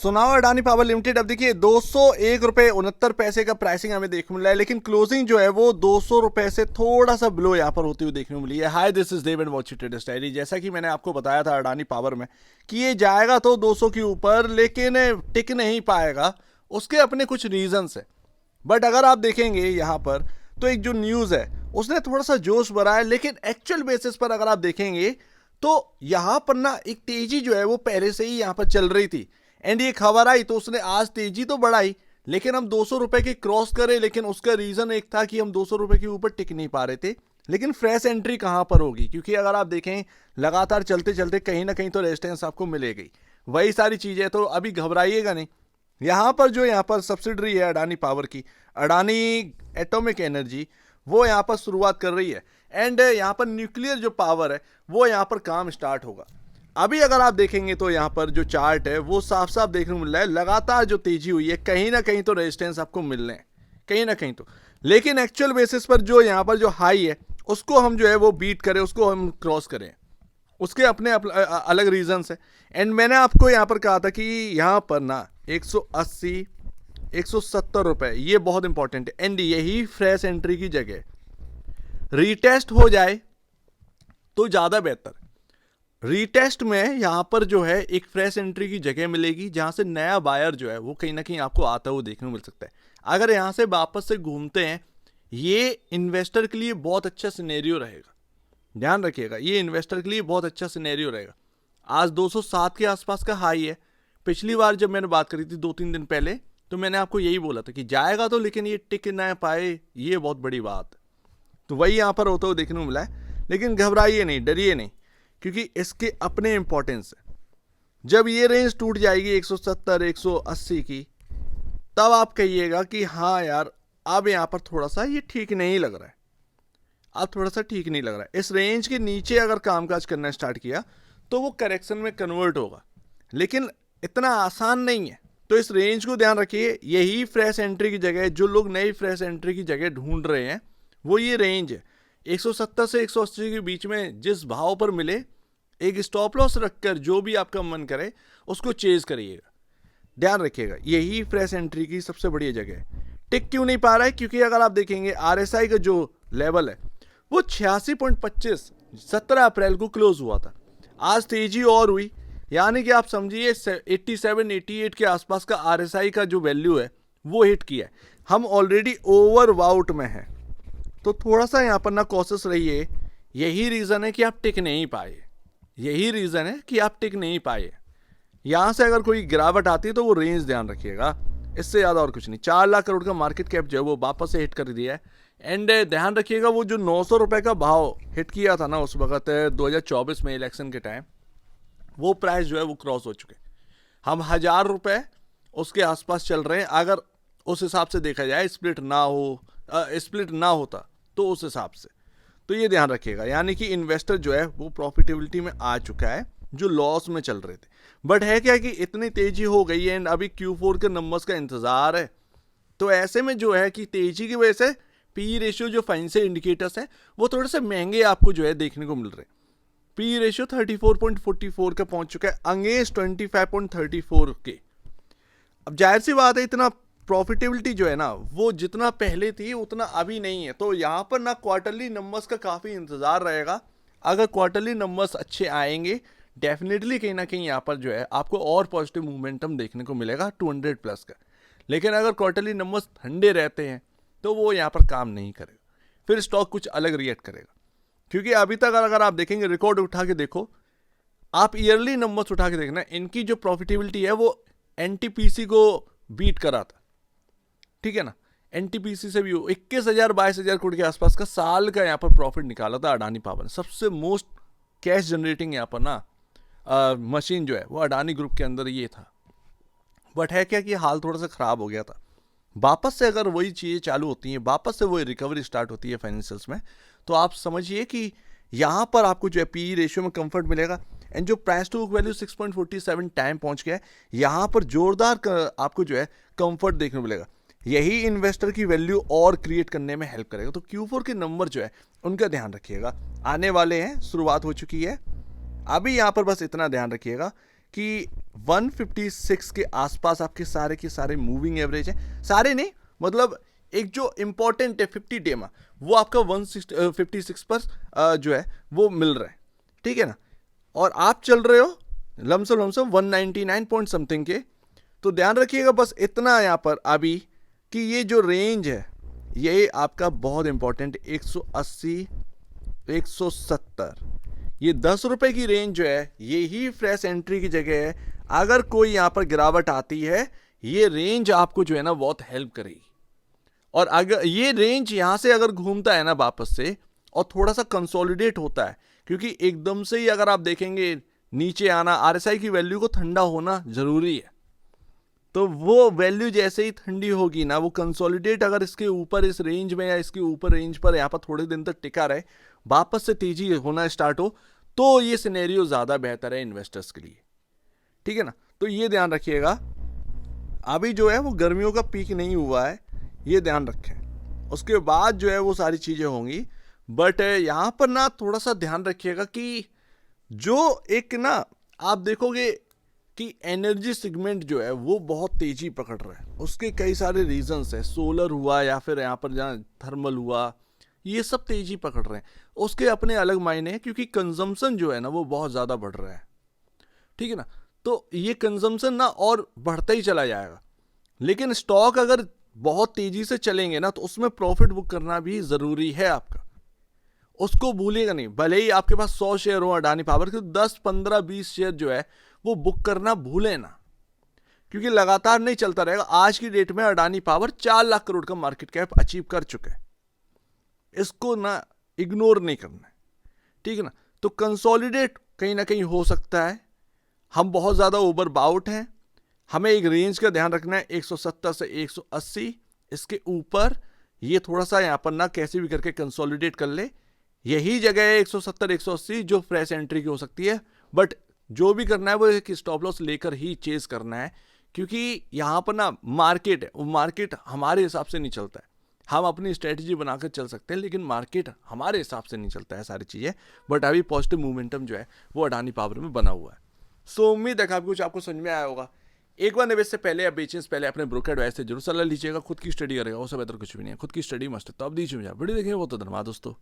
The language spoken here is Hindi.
सुनाओ अडानी पावर लिमिटेड। अब देखिए 201 रुपये 69 पैसे का प्राइसिंग हमें देखने मिला है, लेकिन क्लोजिंग जो है वो 200 रुपए से थोड़ा सा बिलो यहाँ पर होती हुई देखने को मिली है। Hi, this is Dev and watch traders diary. जैसा कि मैंने आपको बताया था अडानी पावर में कि ये जाएगा तो 200 के ऊपर, लेकिन टिक नहीं पाएगा। उसके अपने कुछ रीजंस है, बट अगर आप देखेंगे यहाँ पर तो एक जो न्यूज़ है उसने थोड़ा सा जोश भरा है, लेकिन एक्चुअल बेसिस पर अगर आप देखेंगे तो यहाँ पर ना एक तेजी जो है वो पहले से ही यहाँ पर चल रही थी, एंड ये खबर आई तो उसने आज तेजी तो बढ़ाई, लेकिन हम 200 रुपए के क्रॉस करें। लेकिन उसका रीजन एक था कि हम 200 रुपए के ऊपर टिक नहीं पा रहे थे। लेकिन फ्रेश एंट्री कहां पर होगी, क्योंकि अगर आप देखें लगातार चलते चलते कहीं ना कहीं तो रेजिस्टेंस आपको मिलेगी। वही सारी चीजें, तो अभी घबराइएगा नहीं। यहाँ पर सब्सिडरी है अडानी पावर की, अडानी एटॉमिक एनर्जी, वो यहाँ पर शुरुआत कर रही है, एंड यहाँ पर न्यूक्लियर जो पावर है वो यहाँ पर काम स्टार्ट होगा। अभी अगर आप देखेंगे तो यहाँ पर जो चार्ट है वो साफ साफ देखने को मिल रहा है, लगातार जो तेजी हुई है कहीं ना कहीं तो रेजिस्टेंस आपको मिल रहे हैं, कहीं ना कहीं तो। लेकिन एक्चुअल बेसिस पर जो यहाँ पर जो हाई है उसको हम जो है वो बीट करें, उसको हम क्रॉस करें, उसके अपने अलग रीजंस है। एंड मैंने आपको यहाँ पर कहा था कि यहाँ पर ना 180 170 रुपए ये बहुत इंपॉर्टेंट है, एंड यही फ्रेश एंट्री की जगह। रीटेस्ट हो जाए तो ज़्यादा बेहतर। रीटेस्ट में यहाँ पर जो है एक फ्रेश एंट्री की जगह मिलेगी, जहाँ से नया बायर जो है वो कहीं ना कहीं आपको आता हुआ देखने को मिल सकता है। अगर यहाँ से वापस से घूमते हैं, ये इन्वेस्टर के लिए बहुत अच्छा सिनेरियो रहेगा। ध्यान रखिएगा, ये इन्वेस्टर के लिए बहुत अच्छा सिनेरियो रहेगा। आज 207 के आसपास का हाई है। पिछली बार जब मैंने बात करी थी 2-3 दिन पहले, तो मैंने आपको यही बोला था कि जाएगा तो, लेकिन ये टिक ना पाए, ये बहुत बड़ी बात है। तो वही यहाँ पर होता हुआ देखने को मिला है। लेकिन घबराइए नहीं, डरिए नहीं, क्योंकि इसके अपने इंपॉर्टेंस है। जब ये रेंज टूट जाएगी 170 180 की, तब आप कहिएगा कि हाँ यार, अब यहाँ पर थोड़ा सा ये ठीक नहीं लग रहा है, अब थोड़ा सा ठीक नहीं लग रहा है। इस रेंज के नीचे अगर कामकाज करना स्टार्ट किया तो वो करेक्शन में कन्वर्ट होगा, लेकिन इतना आसान नहीं है। तो इस रेंज को ध्यान रखिए, यही फ्रेश एंट्री की जगह है। जो लोग नई फ्रेश एंट्री की जगह ढूंढ रहे हैं वो ये रेंज है। 170 से 180 के बीच में जिस भाव पर मिले, एक स्टॉप लॉस रखकर जो भी आपका मन करे उसको चेज करिएगा। ध्यान रखिएगा, यही फ्रेश एंट्री की सबसे बढ़िया जगह है। टिक क्यों नहीं पा रहा है? क्योंकि अगर आप देखेंगे आरएसआई का जो लेवल है वो 86.25 17 अप्रैल को क्लोज हुआ था। आज तेजी और हुई, यानी कि आप समझिए 87 88 के आसपास का आरएसआई का जो वैल्यू है वो हिट किया है। हम ऑलरेडी ओवरवाउट में हैं, तो थोड़ा सा यहाँ पर ना कॉशियस रहिए। यही रीज़न है कि आप टिक नहीं पाए, यही रीज़न है कि आप टिक नहीं पाए। यहाँ से अगर कोई गिरावट आती है तो वो रेंज ध्यान रखिएगा, इससे ज़्यादा और कुछ नहीं। 4 लाख करोड़ का मार्केट कैप जो है वो वापस से हिट कर दिया है। एंड ध्यान रखिएगा, वो जो 900 रुपये का भाव हिट किया था ना उस वक्त 2024 में इलेक्शन के टाइम, वो प्राइस जो है वो क्रॉस हो चुके। हम 1000 रुपये उसके आसपास चल रहे हैं। अगर उस हिसाब से देखा जाए, स्प्लिट ना होता तो उस हिसाब से, तो ये ध्यान रखिएगा। यानी कि इन्वेस्टर जो है वो प्रॉफिटेबिलिटी में आ चुका है, जो लॉस में चल रहे थे। बट है क्या कि इतनी तेजी हो गई है, एंड अभी Q4 के नंबर्स का इंतजार है। तो ऐसे में जो है कि तेजी की वजह से पी रेशियो, जो फाइनेंशियल इंडिकेटर्स हैं, वो थोड़े से महंगे आपको जो है देखने को मिल रहे हैं। पी रेशियो 34.44 का पहुंच चुका है अगेंस्ट 25.34 के। अब जाहिर सी बात है, इतना प्रॉफिटेबिलिटी जो है ना वो जितना पहले थी उतना अभी नहीं है। तो यहाँ पर ना क्वार्टरली नंबर्स का काफ़ी इंतज़ार रहेगा। अगर क्वार्टरली नंबर्स अच्छे आएंगे, डेफिनेटली कहीं ना कहीं यहाँ पर जो है आपको और पॉजिटिव मोमेंटम देखने को मिलेगा 200 प्लस का। लेकिन अगर क्वार्टरली नंबर्स ठंडे रहते हैं तो वो यहाँ पर काम नहीं करेगा, फिर स्टॉक कुछ अलग रिएक्ट करेगा। क्योंकि अभी तक अगर आप देखेंगे, रिकॉर्ड उठा के देखो, आप ईयरली नंबर्स उठा के देखना, इनकी जो प्रॉफिटेबिलिटी है वो एनटीपीसी को बीट करा था, ठीक है ना। एनटीपीसी से भी 21,000 22,000 करोड़ के आसपास का साल का यहाँ पर प्रॉफिट निकाला था अडानी पावर ने। सबसे मोस्ट कैश जनरेटिंग यहाँ पर ना मशीन जो है वो अडानी ग्रुप के अंदर ये था। बट है क्या कि हाल थोड़ा सा ख़राब हो गया था। वापस से अगर वही चीज़ें चालू होती हैं, वापस से वही रिकवरी स्टार्ट होती है फाइनेंशियल्स में, तो आप समझिए कि यहाँ पर आपको जो है पी रेशियो में कंफर्ट मिलेगा। एंड जो price to book value 6.47 time पहुँच गया है, यहाँ पर जोरदार आपको जो है कंफर्ट देखने को मिलेगा। यही इन्वेस्टर की वैल्यू और क्रिएट करने में हेल्प करेगा। तो Q4 के नंबर जो है उनका ध्यान रखिएगा, आने वाले हैं, शुरुआत हो चुकी है। अभी यहाँ पर बस इतना ध्यान रखिएगा कि 156 के आसपास आपके सारे के सारे मूविंग एवरेज है, सारे नहीं मतलब एक जो इंपॉर्टेंट है 50 डे में वो आपका 156 पर जो है वो मिल रहा है, ठीक है ना। और आप चल रहे हो लमसम 199 पॉइंट समथिंग के, तो ध्यान रखिएगा बस इतना यहाँ पर अभी कि ये जो रेंज है ये आपका बहुत इंपॉर्टेंट 180 170, ये 10 रुपए की रेंज जो है यही फ्रेश एंट्री की जगह है। अगर कोई यहाँ पर गिरावट आती है ये रेंज आपको जो है ना बहुत हेल्प करेगी। और अगर ये रेंज यहाँ से अगर घूमता है ना वापस से और थोड़ा सा कंसोलिडेट होता है, क्योंकि एकदम से ही अगर आप देखेंगे नीचे आना, आरएसआई की वैल्यू को ठंडा होना जरूरी है, तो वो वैल्यू जैसे ही ठंडी होगी ना वो कंसोलिडेट अगर इसके ऊपर इस रेंज में या इसके ऊपर रेंज पर यहाँ पर थोड़े दिन तक टिका रहे, वापस से तेजी होना स्टार्ट हो, तो ये सिनेरियो ज़्यादा बेहतर है इन्वेस्टर्स के लिए, ठीक है ना। तो ये ध्यान रखिएगा अभी जो है वो गर्मियों का पीक नहीं हुआ है, ये ध्यान रखें, उसके बाद जो है वो सारी चीज़ें होंगी। बट यहाँ पर ना थोड़ा सा ध्यान रखिएगा कि जो एक ना आप देखोगे कि एनर्जी सेगमेंट जो है वो बहुत तेजी पकड़ रहा है, उसके कई सारे रीजंस है, सोलर हुआ या फिर यहाँ पर जहाँ थर्मल हुआ, ये सब तेजी पकड़ रहे हैं, उसके अपने अलग मायने हैं क्योंकि कंजम्पशन जो है ना वो बहुत ज़्यादा बढ़ रहा है, ठीक है ना। तो ये कंजम्पशन ना और बढ़ता ही चला जाएगा, लेकिन स्टॉक अगर बहुत तेजी से चलेंगे ना तो उसमें प्रॉफिट बुक करना भी ज़रूरी है आपका, उसको भूलिएगा नहीं। भले ही आपके पास 100 शेयर हो अडानी पावर के, तो 10 15 20 शेयर जो है वो बुक करना भूले ना, क्योंकि लगातार नहीं चलता रहेगा। आज की डेट में अडानी पावर 4 लाख करोड़ का मार्केट कैप अचीव कर चुके हैं, इसको ना इग्नोर नहीं करना है, ठीक है ना। तो कंसोलिडेट कहीं ना कहीं हो सकता है, हम बहुत ज़्यादा ओवर बाउट हैं, हमें एक रेंज का ध्यान रखना है 170 से 180, इसके ऊपर ये थोड़ा सा यहाँ पर ना कैसे भी करके कंसोलिडेट कर ले, यही जगह है 170 180 जो फ्रेश एंट्री की हो सकती है। बट जो भी करना है वो एक स्टॉप लॉस लेकर ही चेज करना है, क्योंकि यहाँ पर ना मार्केट है, वो मार्केट हमारे हिसाब से नहीं चलता है, हम अपनी स्ट्रेटजी बनाकर चल सकते हैं लेकिन मार्केट हमारे हिसाब से नहीं चलता है सारी चीज़ें। बट अभी पॉजिटिव मोमेंटम जो है वो अडानी पावर में बना हुआ है। सो उम्मीद है कुछ आपको समझ में आया होगा। एक बार निवेश से पहले या बेचने से पहले अपने ब्रोकर एडवाइस से जरूर सलाह लीजिएगा, खुद की स्टडी करेगा, उससे बेहतर कुछ भी नहीं है, खुद की स्टडी मस्ट है। तो अब दीजिए मुझे वीडियो देखेंगे वो तो धन्यवाद दोस्तों।